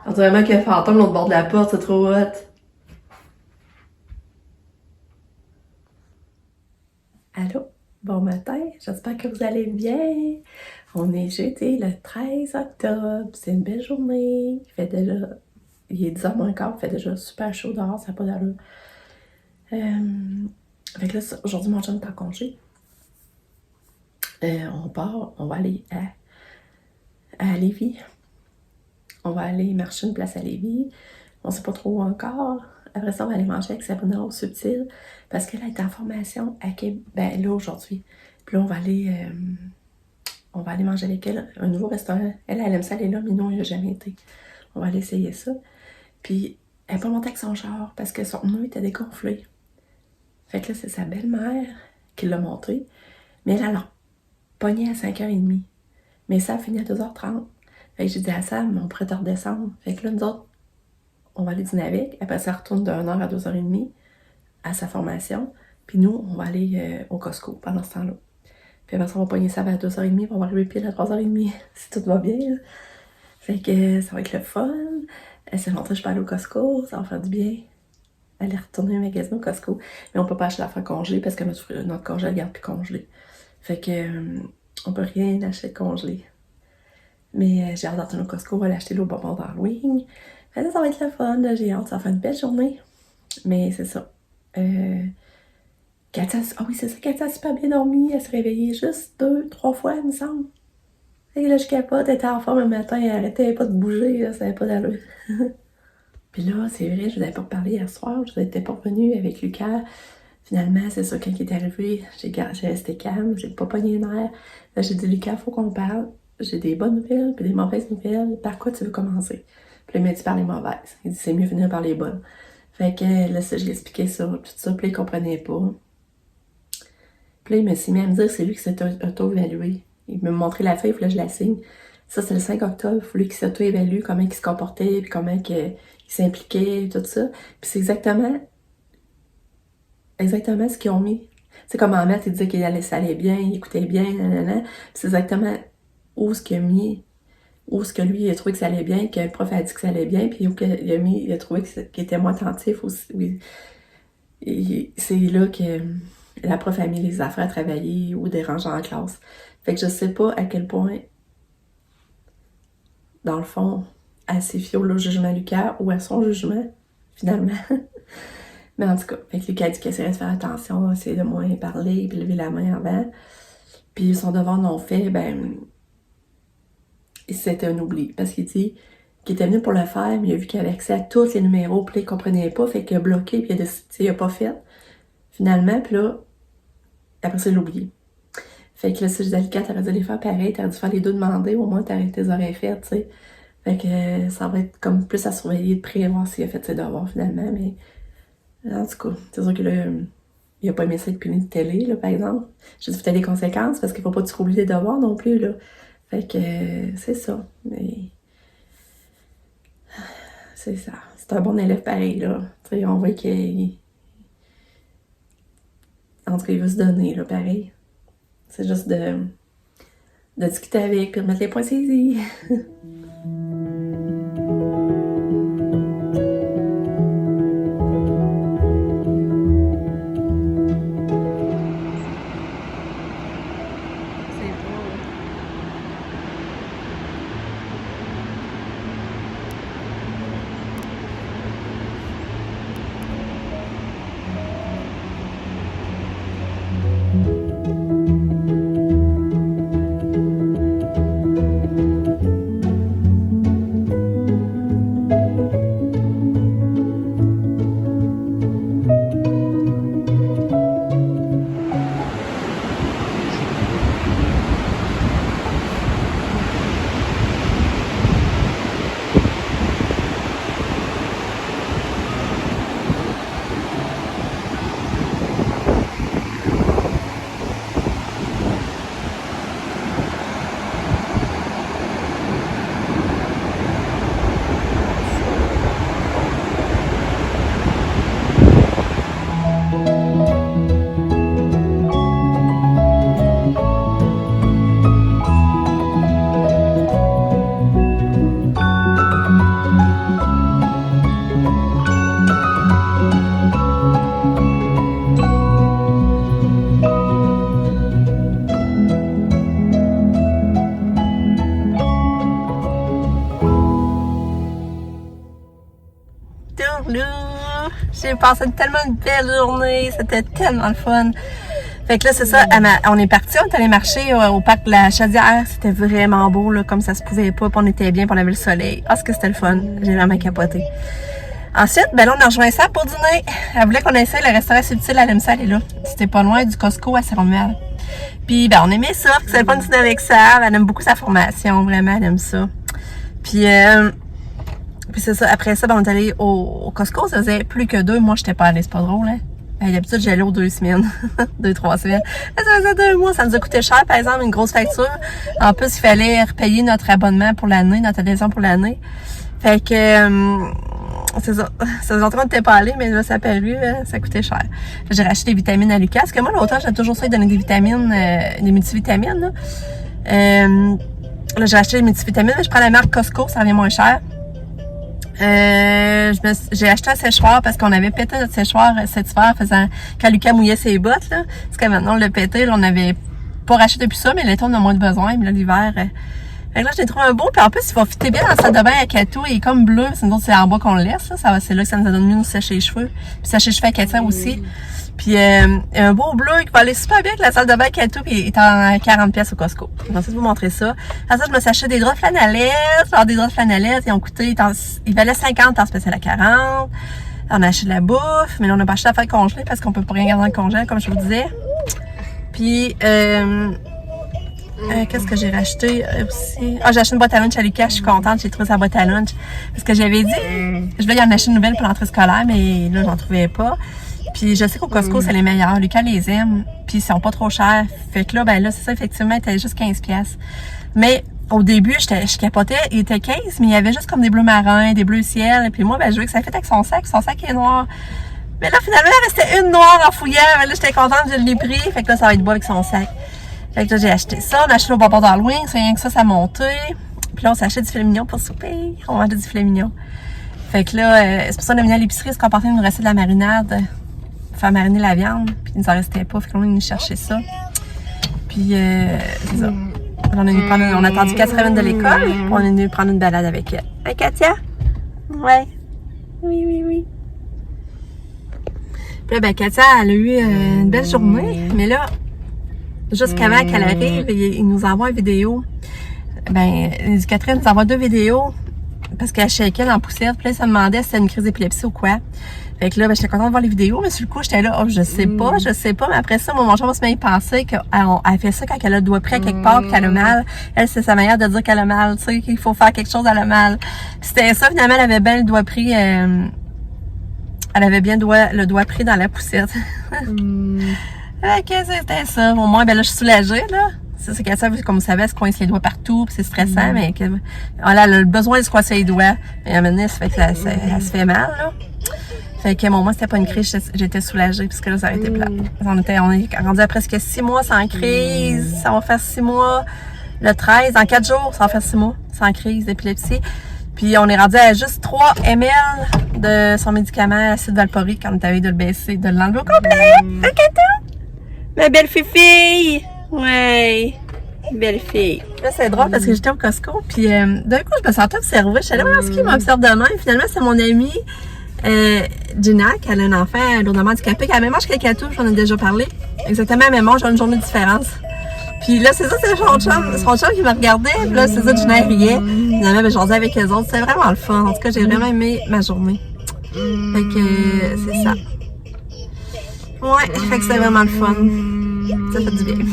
On dirait vraiment qu'il y a un fantôme l'autre bord de la porte, c'est trop hot. Allô? Bon matin, j'espère que vous allez bien. On est jeudi le 13 octobre, c'est une belle journée. Il est 10h moins quart, il fait déjà super chaud dehors, ça n'a pas d'allure. Fait que là, aujourd'hui, mon chum est en congé. On va aller à Lévis. On va aller marcher une place à Lévis. On sait pas trop où encore. Après ça, on va aller manger avec Sabrina au Subtil parce qu'elle est en formation à Québec, ben là aujourd'hui. Puis là, on va aller manger avec elle un nouveau restaurant. Elle aime ça aller là, mais nous, on n'y a jamais été. On va aller essayer ça. Puis, elle n'est pas montée avec son char parce que son pneu était dégonflé. Fait que là, c'est sa belle-mère qui l'a monté. Mais elle a pogné à 5h30. Mais ça a fini à 2h30. Fait que j'ai dit à Sam, on pourrait te redescendre. Fait que là, nous autres, on va aller dîner avec. Après, ça retourne de 1h à 2h30 à sa formation. Puis nous, on va aller au Costco pendant ce temps-là. Puis après ça, on va pogner ça vers 2h30, on va arriver pile à 3h30, si tout va bien. Là. Fait que ça va être le fun. Elle s'est montrée, je peux aller au Costco, ça va faire du bien. Aller retourner au magasin au Costco. Mais on peut pas acheter l'affaire congelée parce que notre congé, elle garde plus congelé. Fait que on peut rien acheter congelé. Mais j'ai hâte de retourner au Costco, on va aller acheter l'eau bonbon d'Halloween. Fait que ça va être le fun, là, j'ai hâte, ça va faire une belle journée. Mais c'est ça. Katia, ah oui, c'est ça, Katia a super bien dormi. Elle s'est réveillée juste 2-3 fois, il me semble. Et là, je capote, elle était en forme le matin, elle arrêtait pas de bouger, là, ça n'avait pas d'allure. Puis là, c'est vrai, je vous avais pas parlé hier soir, je n'étais pas revenue avec Lucas. Finalement, c'est ça, quand il est arrivé, j'ai resté calme, j'ai pas pogné le nerf. Là, j'ai dit, Lucas, faut qu'on parle. J'ai des bonnes nouvelles, puis des mauvaises nouvelles. Par quoi tu veux commencer? Puis là, il m'a dit par les mauvaises. Il dit, c'est mieux finir par les bonnes. Fait que là, ça, je lui expliquais ça, tout ça, puis là, il comprenait pas. Puis là, il s'est mis à me dire que c'est lui qui s'est auto-évalué. Il m'a montré la feuille, il fallait que je la signe. Ça, c'est le 5 octobre, il fallait qu'il s'auto-évalue, comment il se comportait, puis comment il s'impliquait, tout ça. Puis c'est exactement ce qu'ils ont mis. C'est comme en maths, il disait ça allait bien, il écoutait bien, nanana. Puis c'est exactement où ce qu'il a mis, où ce que lui, il a trouvé que ça allait bien, que le prof a dit que ça allait bien, puis où il a trouvé qu'il était moins attentif aussi. Oui. Et c'est là que la prof a mis les affaires à travailler ou dérangeant en classe. Fait que je sais pas à quel point, dans le fond, elle s'est fiée au jugement de Lucas ou à son jugement, finalement. Mais en tout cas, fait que Lucas a dit qu'il essaierait de faire attention, essayer de moins parler, puis lever la main avant. Puis son devoir non fait, ben, c'était un oubli. Parce qu'il dit qu'il était venu pour le faire, mais il a vu qu'il avait accès à tous les numéros, puis là, il comprenait pas, fait qu'il a bloqué, puis il a pas fait. Finalement, puis là, après ça, il l'a oublié. Fait que là, si je disais, Lucas, t'aurais dû les faire pareil, t'aurais dû faire les deux demander, au moins t'aurais tes oreilles faites, tu sais. Fait que ça va être comme plus à surveiller de près, voir s'il a fait ses devoirs finalement, mais en tout cas, c'est sûr que là, il a pas aimé ça être puni de télé, là, par exemple. J'ai dit, faut les conséquences, parce qu'il faut pas trop oublier les devoirs non plus, là. Fait que c'est ça, mais c'est ça. C'est un bon élève pareil, là. Tu sais, on voit qu'il... En tout cas, il veut se donner, là, pareil. C'est juste de discuter avec, puis de mettre les points saisis. C'est beau. là. J'ai passé tellement une belle journée. C'était tellement le fun. Fait que là, c'est ça. On est parti, on est allé marcher au parc de la Chaudière. C'était vraiment beau, là, comme ça se pouvait pas. Puis on était bien, puis on avait le soleil. Ah, ce que c'était le fun. J'ai vraiment capoté. Ensuite, ben là, on a rejoint ça pour dîner. Elle voulait qu'on essaye le restaurant Subtil à l'EMSA, elle est là. C'était pas loin du Costco à Saint-Romuald. Puis, ben, on aimait ça. C'est le fun de dîner avec ça. Elle aime beaucoup sa formation, vraiment, elle aime ça. Puis c'est ça. Après ça, ben, on est allé au Costco. Ça faisait plus que 2 mois, j'étais pas allée. C'est pas drôle, hein? D'habitude, j'allais aux 2 semaines. 2-3 semaines. Là, ça faisait 2 mois. Ça nous a coûté cher, par exemple, une grosse facture. En plus, il fallait repayer notre abonnement pour l'année, notre adhésion pour l'année. Fait que, c'est ça. Ça faisait longtemps qu'on n'était pas allé, mais là, ça a paru, ça coûtait cher. J'ai racheté des vitamines à Lucas. Parce que moi, l'automne, j'ai toujours essayé de donner des vitamines, des multivitamines, là. Là, j'ai acheté des multivitamines, mais je prends la marque Costco, ça revient moins cher. J'ai acheté un séchoir parce qu'on avait pété notre séchoir cet hiver quand Lucas mouillait ses bottes, là. Parce que maintenant, on l'a pété, là, on n'avait pas racheté depuis ça, mais l'été, on a moins de besoin, mais là, l'hiver, fait que là, j'ai trouvé un beau, puis en plus, il va fitter bien dans la salle de bain à Katou, il est comme bleu, sinon c'est en bas qu'on le laisse, là. C'est là que ça nous a donné mieux nous sécher les cheveux. Puis sécher les cheveux à Katia aussi. Puis un beau bleu qui va aller super bien avec la salle de bain Katou, puis il est en 40$ au Costco. Je vais essayer de vous montrer ça. Après ça, je me suis acheté des draps flanellettes. Alors, des draps flanellettes, ils ont coûté, ils valaient 50 en spécial à 40. On a acheté de la bouffe, mais là, on a pas acheté à faire congeler parce qu'on peut pas rien garder dans le congèle, comme je vous disais. Puis, qu'est-ce que j'ai racheté aussi? Ah, j'ai acheté une boîte à lunch à Lucas, je suis contente, j'ai trouvé sa boîte à lunch. Parce que j'avais dit, je voulais y en acheter une nouvelle pour l'entrée scolaire, mais là, j'en trouvais pas. Puis je sais qu'au Costco, c'est les meilleurs. Lucas les aime, puis ils sont pas trop chers. Fait que là, ben là, c'est ça, effectivement, il était juste 15$. Mais au début, je capotais, il était 15, mais il y avait juste comme des bleus marins, des bleus ciel. Puis moi, ben, je veux que ça fait avec son sac est noir. Mais là, finalement, il restait une noire en fouillant. Mais là, j'étais contente, je l'ai pris. Fait que là, ça va être beau avec son sac. Fait que là, j'ai acheté ça. On a acheté au bonbon d'Halloween. C'est rien que ça montait. Puis là, on s'est acheté du filet mignon pour souper. On mangeait du filet mignon. Fait que là, c'est pour ça qu'on est venu à l'épicerie, parce qu'on partait d'une recette de la marinade. Faire mariner la viande, puis il nous en restait pas, fait qu'on est venu chercher ça. Puis, c'est ça. On a attendu qu'elle se revienne de l'école, puis on est venu prendre une balade avec elle. Hein, Katia? Ouais. Oui. Puis là, ben, Katia, elle a eu une belle journée, mais là, jusqu'avant qu'elle arrive, il nous envoie une vidéo. Ben, Catherine nous envoie 2 vidéos, parce qu'elle shakeait dans la poussière, puis là, ça me demandait si c'était une crise d'épilepsie ou quoi. Fait que là, ben, j'étais contente de voir les vidéos, mais sur le coup, j'étais là, oh, je sais pas, mais après ça, mon chum va se mettre à penser qu'elle fait ça quand elle a le doigt pris à quelque part pis qu'elle a mal. Elle, c'est sa manière de dire qu'elle a mal, tu sais, qu'il faut faire quelque chose, elle a mal. Puis c'était ça, finalement, elle avait bien le doigt pris, elle avait bien le doigt pris dans la poussière. Ok, c'était ça. Au moins, ben là, je suis soulagée, là. C'est qu'elle savait, comme vous savez, elle se coince les doigts partout, puis c'est stressant, mais elle a le besoin de se coincer les doigts. Et à un moment donné, ça fait que elle se fait mal, là. Fait que moi, c'était pas une crise, j'étais soulagée, puisque là, ça aurait été plat. On est rendu à presque 6 mois sans crise. Ça va faire 6 mois. Le 13, dans 4 jours, ça va faire 6 mois sans crise d'épilepsie. Puis on est rendu à juste 3 ml de son médicament acide valproique quand on est allé de le baisser, de l'enlever au complet. Ok, toi? Ma belle fille! Ouais, belle fille. Là, c'est drôle parce que j'étais au Costco, puis d'un coup, je me sentais observée. Je suis allée voir ce qui m'observe de même. Finalement, c'est mon amie Gina, qui a un enfant lourdement handicapé, qui a la même âge que Katou, j'en ai déjà parlé. Exactement la même âge, j'ai une journée de différence. Puis là, c'est ça, c'est son chum qui me regardait, puis là, c'est ça, Gina riait. Finalement, ben, j'en disais avec les autres. C'était vraiment le fun. En tout cas, j'ai vraiment aimé ma journée. Fait que, c'est ça. Ouais, fait que c'était vraiment le fun. Ça fait du bien.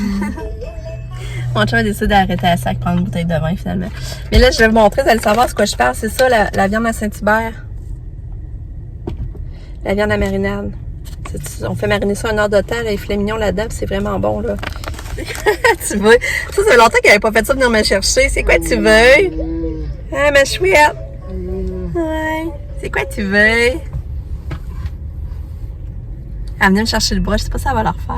Mon chum a décidé d'arrêter à sac, prendre une bouteille de vin, finalement. Mais là, je vais vous montrer, vous allez savoir ce que je parle. C'est ça, la viande à Saint-Hubert. La viande à marinade. On fait mariner ça 1 heure de temps, les filets mignons là-dedans, c'est vraiment bon, là. Tu veux? Ça fait longtemps qu'elle n'avait pas fait ça venir me chercher. C'est quoi tu veux? Ah, ma chouette. Ouais. C'est quoi tu veux? Elle venait me chercher le bras, je sais pas si ça va leur faire.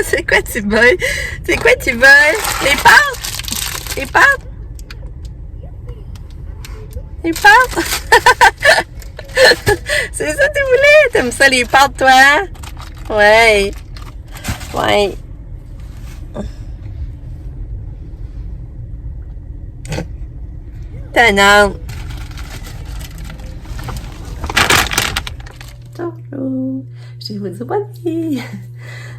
C'est quoi tu veux? C'est quoi tu veux? Les pâtes? Les pâtes? Les pâtes? C'est ça que tu voulais? T'aimes ça les pâtes, toi? Ouais. Ouais. Tannante! Ciao! Je vais vous dire bonne nuit!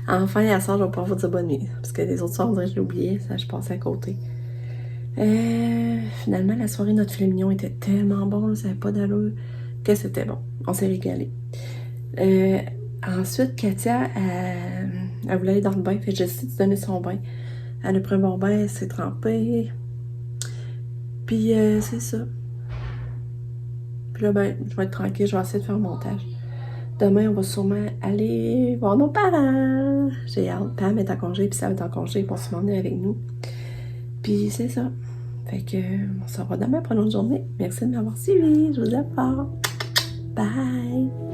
Enfin, à soir, je vais pouvoir vous dire bonne nuit. Parce que les autres soirs, on dirait que je l'oubliais, ça, je passais à côté. Finalement, la soirée, notre filet mignon était tellement bon, ça n'avait pas d'allure, que c'était bon. On s'est régalé. Ensuite, Katia, elle voulait aller dans le bain, fait que j'ai décidé de donner son bain. Elle a pris un bon bain, elle s'est trempée. Puis, c'est ça. Puis là, ben, je vais être tranquille, je vais essayer de faire le montage. Demain, on va sûrement aller voir nos parents. J'ai hâte. Pam est en congé, puis ça va être en congé pour se demander avec nous. Puis c'est ça. Fait que on se revoit demain pour une autre journée. Merci de m'avoir suivi. Je vous adore. Bye!